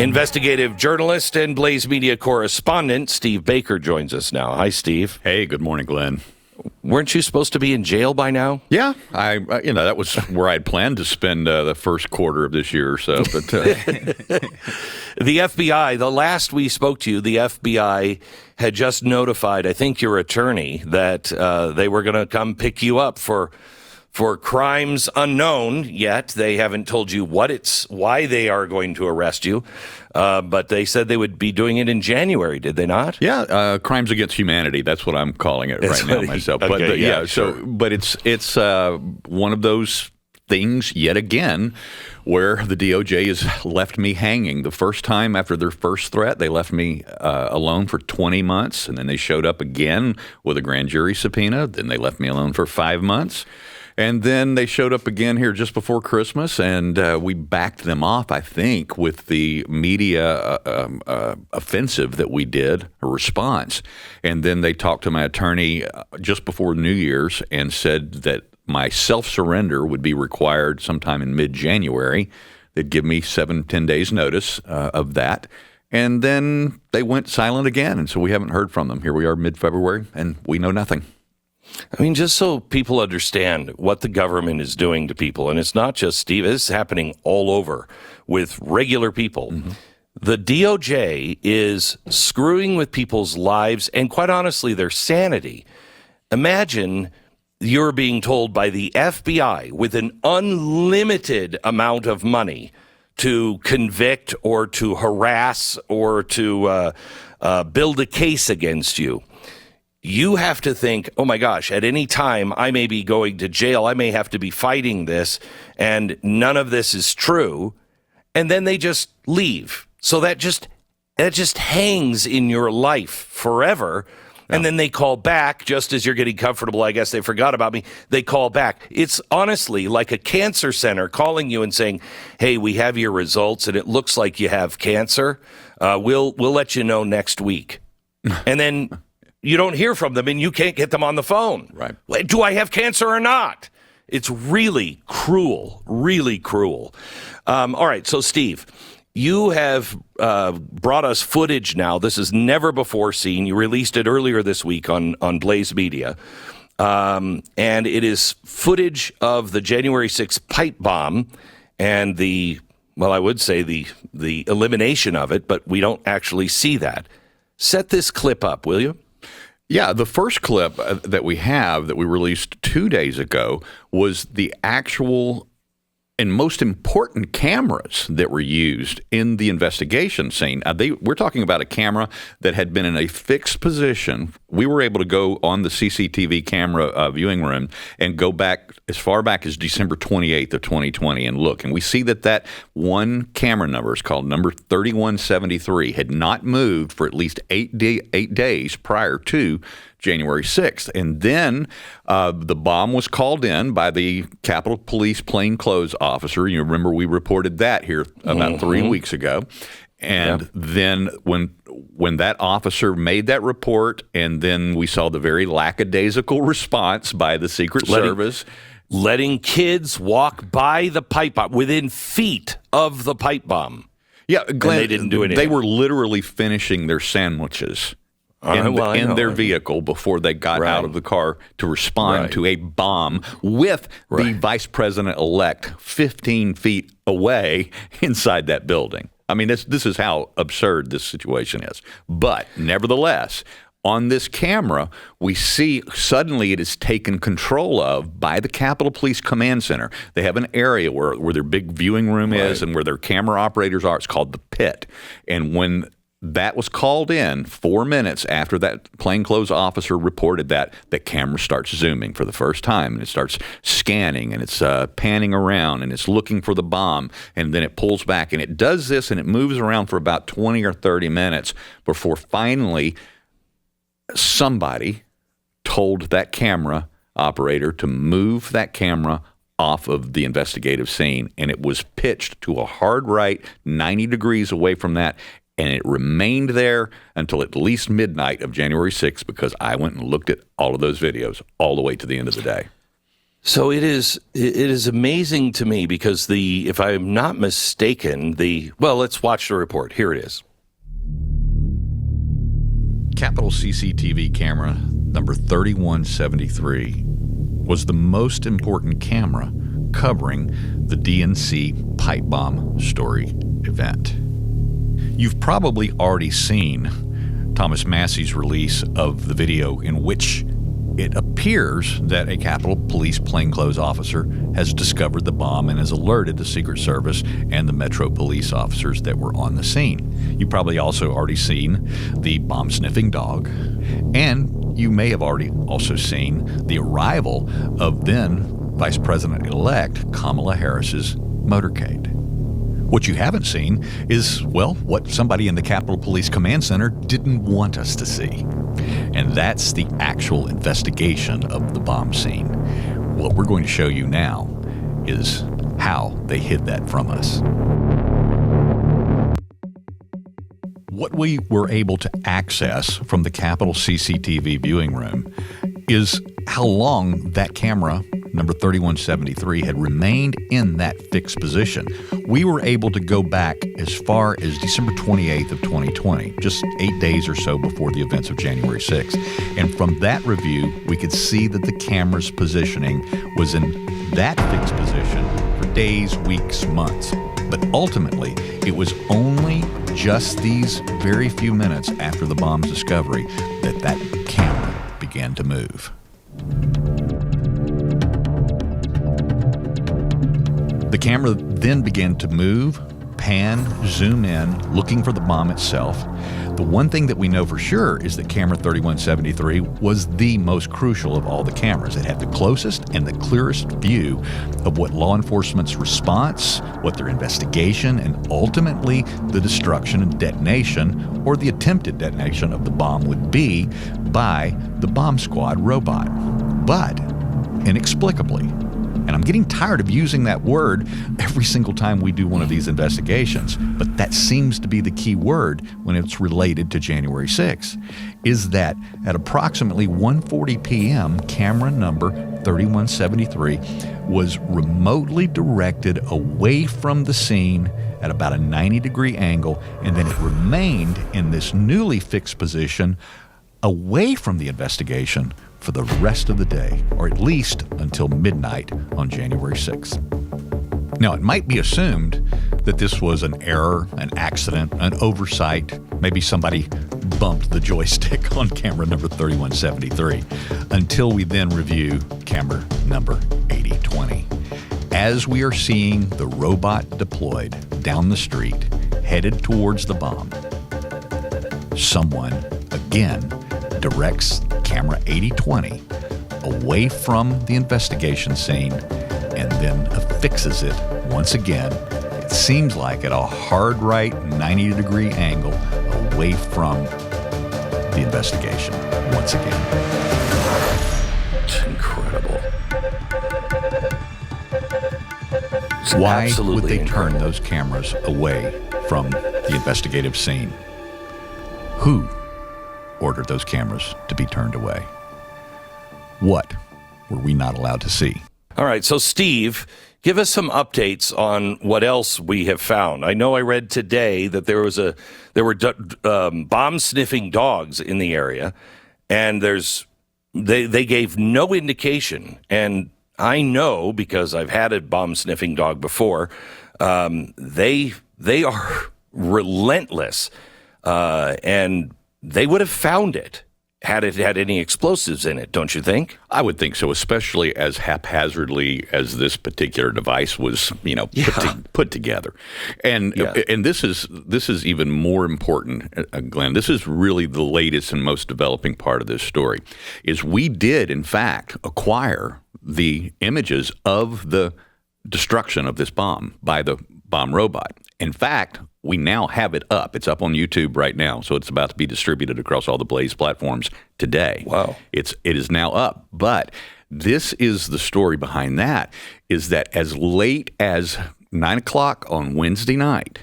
Investigative journalist and Blaze Media correspondent Steve Baker joins us now. Hi, Steve. Hey, good morning, Glenn. Weren't you supposed to be in jail by now? Yeah, that was where I'd planned to spend the first quarter of this year or so. But the FBI, the last we spoke to you, the FBI had just notified, I think, your attorney that they were going to come pick you up for crimes unknown yet. They haven't told you why they are going to arrest you, but they said they would be doing it in January, did they not? Yeah, crimes against humanity. That's what I'm calling it right now myself. Okay, but but it's one of those things yet again where the DOJ has left me hanging. The first time after their first threat, they left me alone for 20 months, and then they showed up again with a grand jury subpoena. Then they left me alone for 5 months. And then they showed up again here just before Christmas, and we backed them off, I think, with the media offensive that we did, a response. And then they talked to my attorney just before New Year's and said that my self-surrender would be required sometime in mid-January. They'd give me 7-10 days notice of that. And then they went silent again, and so we haven't heard from them. Here we are mid-February, and we know nothing. I mean, just so people understand what the government is doing to people, and it's not just Steve, it's happening all over with regular people. Mm-hmm. The DOJ is screwing with people's lives and, quite honestly, their sanity. Imagine you're being told by the FBI with an unlimited amount of money to convict or to harass or to build a case against you. You have to think, oh my gosh, at any time I may be going to jail. I may have to be fighting this, and none of this is true. And then they just leave. So that just hangs in your life forever. Yeah. And then they call back just as you're getting comfortable. I guess they forgot about me. They call back. It's honestly like a cancer center calling you and saying, hey, we have your results and it looks like you have cancer. We'll let you know next week. And then you don't hear from them, and you can't get them on the phone. Right. Do I have cancer or not? It's really cruel, really cruel. All right, so Steve, you have brought us footage now. This is never before seen. You released it earlier this week on Blaze Media. And it is footage of the January 6th pipe bomb and I would say the elimination of it, but we don't actually see that. Set this clip up, will you? Yeah, the first clip that we have that we released 2 days ago was the actual and most important cameras that were used in the investigation scene. We're talking about a camera that had been in a fixed position. We were able to go on the CCTV camera viewing room and go back as far back as December 28th of 2020 and look. And we see that one camera number is called number 3173 had not moved for at least 8 days prior to January 6th. And then the bomb was called in by the Capitol Police plainclothes officer. You remember we reported that here about 3 weeks ago. And then when that officer made that report, and then we saw the very lackadaisical response by the Secret Service. Letting kids walk by the pipe bomb, within feet of the pipe bomb. Yeah, Glenn, and they didn't do anything. They were literally finishing their sandwiches in their vehicle before they got out of the car to respond to a bomb with the vice president-elect 15 feet away inside that building. I mean, this is how absurd this situation is. But nevertheless, on this camera, we see suddenly it is taken control of by the Capitol Police Command Center. They have an area where their big viewing room is and where their camera operators are. It's called the pit. And when that was called in 4 minutes after that plainclothes officer reported that, the camera starts zooming for the first time, and it starts scanning, and it's panning around, and it's looking for the bomb, and then it pulls back. And it does this, and it moves around for about 20 or 30 minutes before finally somebody told that camera operator to move that camera off of the investigative scene, and it was pitched to a hard right, 90 degrees away from that. And it remained there until at least midnight of January 6th because I went and looked at all of those videos all the way to the end of the day. So it is amazing to me because if I'm not mistaken, let's watch the report. Here it is. Capitol CCTV camera number 3173 was the most important camera covering the DNC pipe bomb story event. You've probably already seen Thomas Massey's release of the video in which it appears that a Capitol Police plainclothes officer has discovered the bomb and has alerted the Secret Service and the Metro Police officers that were on the scene. You've probably also already seen the bomb-sniffing dog, and you may have already also seen the arrival of then Vice President-elect Kamala Harris's motorcade. What you haven't seen is, what somebody in the Capitol Police Command Center didn't want us to see. And that's the actual investigation of the bomb scene. What we're going to show you now is how they hid that from us. What we were able to access from the Capitol CCTV viewing room is how long that camera, number 3173, had remained in that fixed position. We were able to go back as far as December 28th of 2020, just 8 days or so before the events of January 6th. And from that review, we could see that the camera's positioning was in that fixed position for days, weeks, months. But ultimately, it was only just these very few minutes after the bomb's discovery that camera began to move. The camera then began to move, pan, zoom in, looking for the bomb itself. The one thing that we know for sure is that camera 3173 was the most crucial of all the cameras. It had the closest and the clearest view of what law enforcement's response, what their investigation, and ultimately the destruction and detonation, or the attempted detonation of the bomb would be by the bomb squad robot. But inexplicably, and I'm getting tired of using that word every single time we do one of these investigations, but that seems to be the key word when it's related to January 6th, is that at approximately 1:40 p.m., camera number 3173 was remotely directed away from the scene at about a 90-degree angle, and then it remained in this newly fixed position away from the investigation for the rest of the day, or at least until midnight on January 6th. Now, it might be assumed that this was an error, an accident, an oversight. Maybe somebody bumped the joystick on camera number 3173, until we then review camera number 8020. As we are seeing the robot deployed down the street, headed towards the bomb, someone, again, directs camera 8020 away from the investigation scene and then affixes it once again, it seems like at a hard right 90-degree angle away from the investigation once again. It's incredible. It's Why would they incredible. turn those cameras away from the investigative scene? Who ordered those cameras to be turned away? What were we not allowed to see? All right, so Steve, give us some updates on what else we have found. I know I read today that there were bomb-sniffing dogs in the area, and they gave no indication. And I know, because I've had a bomb-sniffing dog before, they are relentless, and they would have found it had it had any explosives in it, don't you think? I would think so, especially as haphazardly as this particular device was, put together. And and this is even more important, Glenn. This is really the latest and most developing part of this story. Is we did in fact acquire the images of the destruction of this bomb by the bomb robot. In fact, we now have it up. It's up on YouTube right now, so it's about to be distributed across all the Blaze platforms today. Wow. It is now up. But this is the story behind that, is that as late as 9 o'clock on Wednesday night,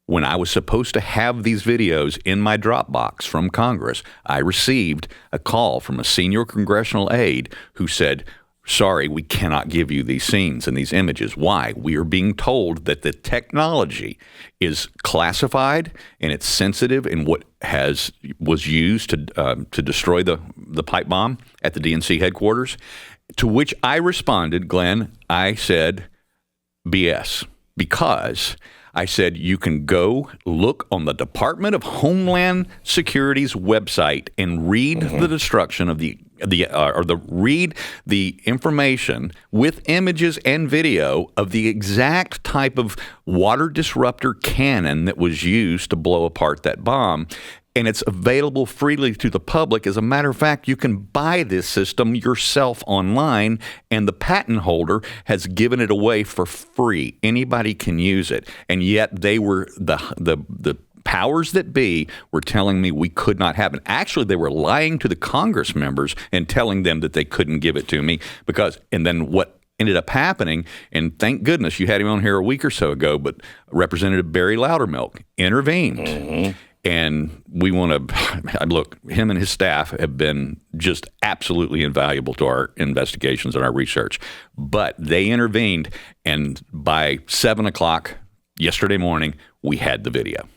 when I was supposed to have these videos in my Dropbox from Congress, I received a call from a senior congressional aide who said, sorry, we cannot give you these scenes and these images. Why? We are being told that the technology is classified and it's sensitive in what was used to destroy the pipe bomb at the DNC headquarters. To which I responded, Glenn, I said, BS, because I said you can go look on the Department of Homeland Security's website and read the destruction of read the information with images and video of the exact type of water disruptor cannon that was used to blow apart that bomb. And it's available freely to the public. As a matter of fact, you can buy this system yourself online, and the patent holder has given it away for free. Anybody can use it. And yet they were the powers that be were telling me we could not have it. Actually, they were lying to the Congress members and telling them that they couldn't give it to me and then what ended up happening, and thank goodness you had him on here a week or so ago, but Representative Barry Loudermilk intervened. And we want to look, him and his staff have been just absolutely invaluable to our investigations and our research. But they intervened, and by 7 o'clock yesterday morning, we had the video.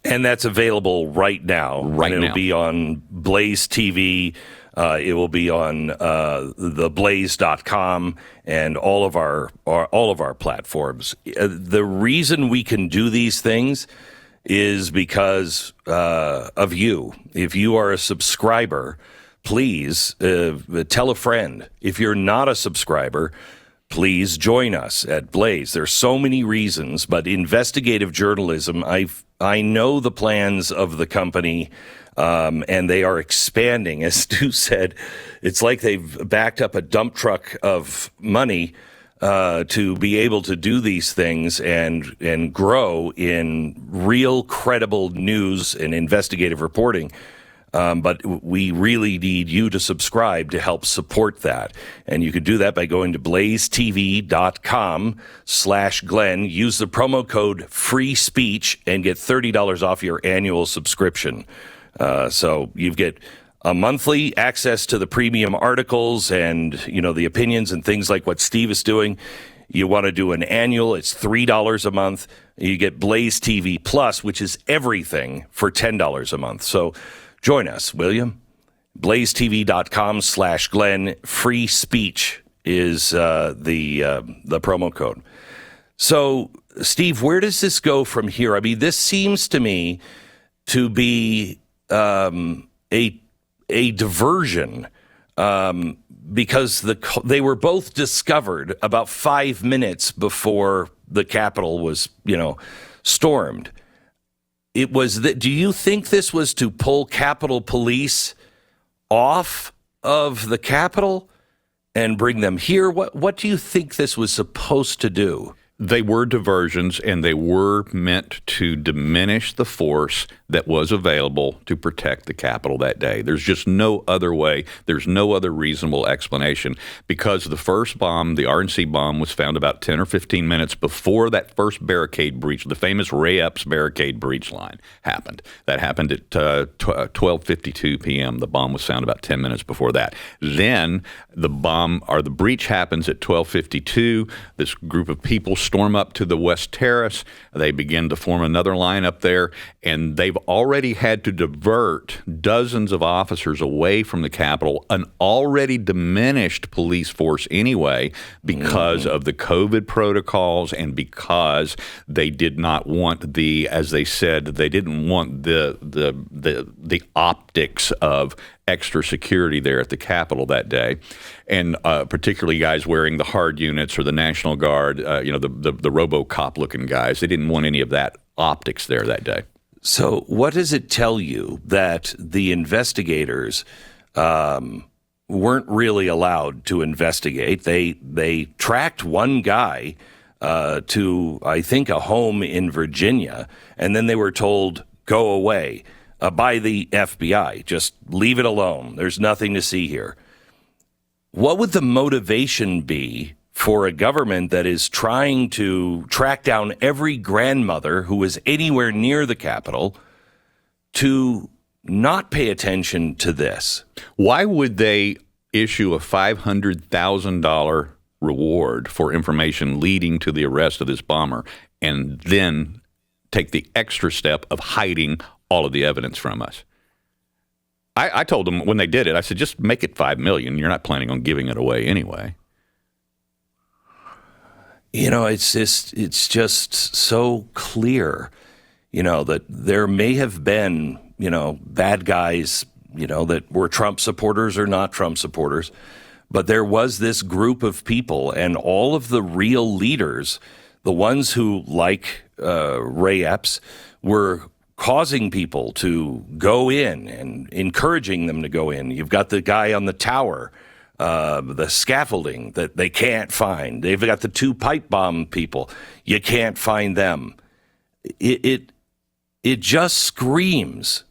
And that's available right now. It'll be on Blaze TV. It will be on theblaze.com and all of our platforms. The reason we can do these things is because of you. If you are a subscriber, please tell a friend. If you're not a subscriber, please join us at Blaze. There's so many reasons, but investigative journalism, I know the plans of the company, and they are expanding. As Stu said, it's like they've backed up a dump truck of money to be able to do these things and grow in real credible news and investigative reporting. But we really need you to subscribe to help support that. And you can do that by going to blazetv.com/Glenn. Use the promo code free speech and get $30 off your annual subscription. So you get a monthly access to the premium articles and, the opinions and things like what Steve is doing. You want to do an annual, it's $3 a month. You get Blaze TV Plus, which is everything, for $10 a month. So join us, will you? blazetv.com/Glenn. Free speech is the promo code. So, Steve, where does this go from here? I mean, this seems to me to be a diversion because they were both discovered about 5 minutes before the Capitol was, stormed. It was that. Do you think this was to pull Capitol Police off of the Capitol and bring them here? What do you think this was supposed to do? They were diversions, and they were meant to diminish the force that was available to protect the Capitol that day. There's just no other way. There's no other reasonable explanation, because the first bomb, the RNC bomb, was found about 10 or 15 minutes before that first barricade breach, the famous Ray Epps barricade breach line happened. That happened at 12:52 p.m. The bomb was found about 10 minutes before that. Then the breach happens at 12:52. This group of people storm up to the West Terrace. They begin to form another line up there, and they've already had to divert dozens of officers away from the Capitol, an already diminished police force anyway, because of the COVID protocols and because they did not want as they said, they didn't want the optics of extra security there at the Capitol that day, and particularly guys wearing the hard units or the National Guard, the RoboCop-looking guys. They didn't want any of that optics there that day. So what does it tell you that the investigators weren't really allowed to investigate? They tracked one guy to, I think, a home in Virginia, and then they were told, go away. By the FBI. Just leave it alone. There's nothing to see here. What would the motivation be for a government that is trying to track down every grandmother who is anywhere near the Capitol to not pay attention to this? Why would they issue a $500,000 reward for information leading to the arrest of this bomber, and then take the extra step of hiding all of the evidence from us. I told them when they did it, I said, just make it $5 million. You're not planning on giving it away anyway. You know, it's just so clear, you know, that there may have been, you know, bad guys, you know, that were Trump supporters or not Trump supporters. But there was this group of people, and all of the real leaders, the ones who, like Ray Epps, were causing people to go in and encouraging them to go in. You've got the guy on the tower, the scaffolding that they can't find. They've got the 2 pipe bomb people. You can't find them. It just screams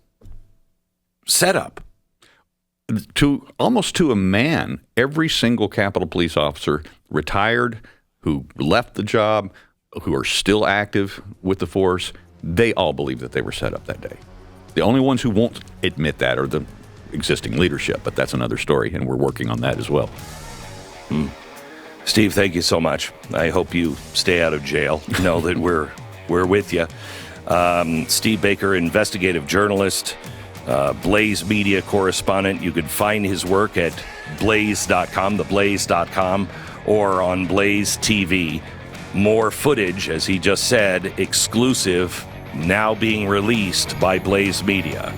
setup. Almost to a man, every single Capitol Police officer, retired, who left the job, who are still active with the force, they all believe that they were set up that day. The only ones who won't admit that are the existing leadership, but that's another story, and we're working on that as well. Steve, thank you so much. I hope you stay out of jail. Know that we're with you. Steve Baker, investigative journalist, Blaze Media correspondent. You can find his work at blaze.com, theblaze.com, or on Blaze TV. More footage, as he just said, exclusive, now being released by Blaze Media.